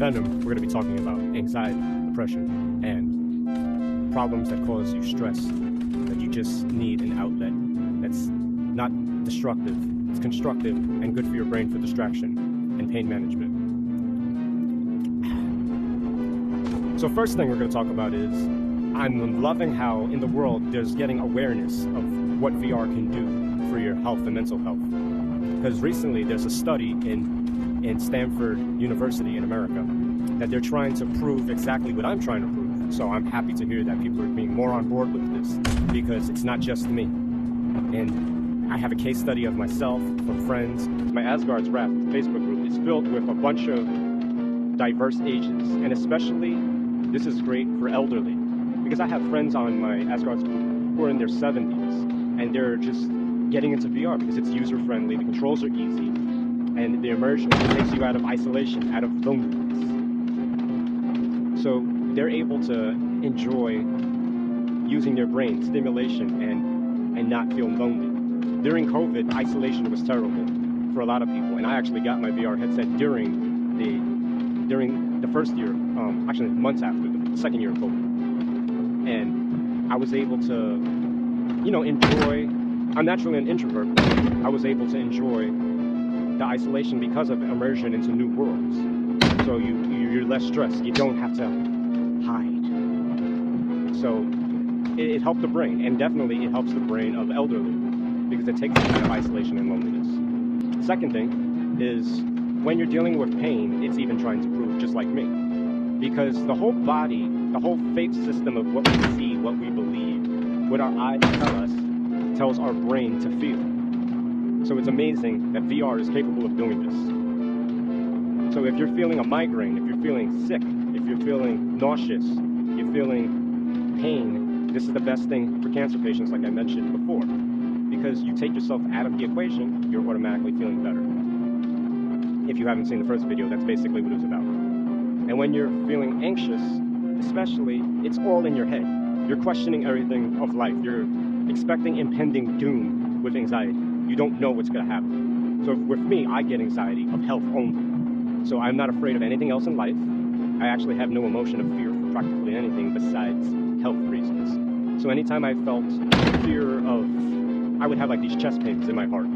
Venom, we're going to be talking about anxiety, depression, and problems that cause you stress, that you just need an outlet that's not destructive, it's constructive and good for your brain for distraction and pain management. So first thing we're going to talk about is I'm loving how in the world there's getting awareness of what VR can do for your health and mental health. Because recently there's a study in Stanford University in America that they're trying to prove exactly what I'm trying to prove. So I'm happy to hear that people are being more on board with this, because it's not just me. And I have a case study of myself from friends. My Asgard's Wrath Facebook group is filled with a bunch of diverse ages, and especially this is great for elderly, because I have friends on my Asgard's group who are in their 70s, and they're just getting into VR because it's user-friendly, the controls are easy, and the immersion takes you out of isolation, out of loneliness. So they're able to enjoy using their brain, stimulation, and not feel lonely. During COVID, isolation was terrible for a lot of people, and I actually got my VR headset during the first year, actually months after the second year of COVID. And I was able to, enjoy. I'm naturally an introvert, but I was able to enjoy the isolation because of immersion into new worlds. So you're less stressed. You don't have to hide. So it helped the brain, and definitely it helps the brain of elderly, because it takes them out of isolation and loneliness. Second thing is, when you're dealing with pain, it's even trying to prove, just like me. Because the whole body, the whole faith system of what we see, what we believe, what our eyes tell us, tells our brain to feel. So it's amazing that VR is capable of doing this. So if you're feeling a migraine, if you're feeling sick, if you're feeling nauseous, you're feeling pain, this is the best thing for cancer patients, like I mentioned before. Because you take yourself out of the equation, you're automatically feeling better. If you haven't seen the first video, that's basically what it was about. And when you're feeling anxious, especially, it's all in your head. You're questioning everything of life. You're expecting impending doom with anxiety. You don't know what's going to happen. So with me, I get anxiety of health only. So I'm not afraid of anything else in life. I actually have no emotion of fear for practically anything besides health reasons. So anytime I felt fear of, I would have like these chest pains in my heart.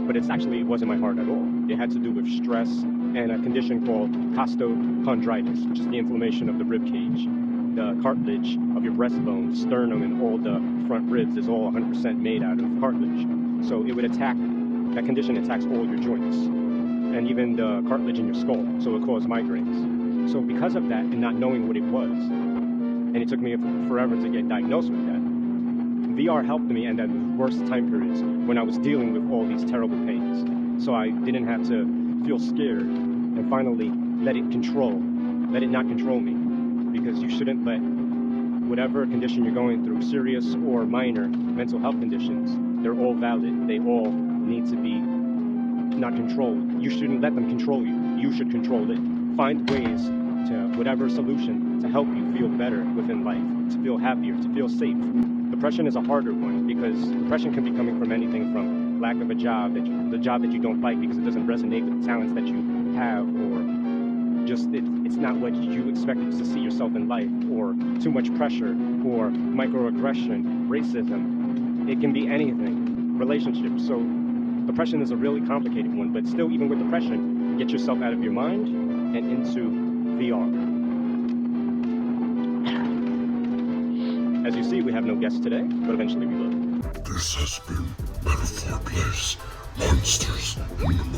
But it wasn't my heart at all. It had to do with stress and a condition called costochondritis, which is the inflammation of the rib cage. The cartilage of your breastbone, sternum, and all the front ribs is all 100% made out of cartilage. So it would attack, that condition attacks all your joints, and even the cartilage in your skull, so it caused migraines. So because of that, and not knowing what it was, and it took me forever to get diagnosed with that, VR helped me in the worst time periods when I was dealing with all these terrible pains. So I didn't have to feel scared, and finally let it not control me. Because you shouldn't let whatever condition you're going through, serious or minor mental health conditions, they're all valid. They all need to be not controlled. You shouldn't let them control you. You should control it. Find ways to, whatever solution, to help you feel better within life, to feel happier, to feel safe. Depression is a harder one, because depression can be coming from anything from lack of a job, the job that you don't like because it doesn't resonate with the talents that you have, or just it's not what you expected to see yourself in life, or too much pressure, or microaggression, racism. It can be anything. Relationships. So depression is a really complicated one, but still, even with depression, get yourself out of your mind and into VR. As you see, we have no guests today, but eventually we will. This has been Metaphor Plays Monsters in the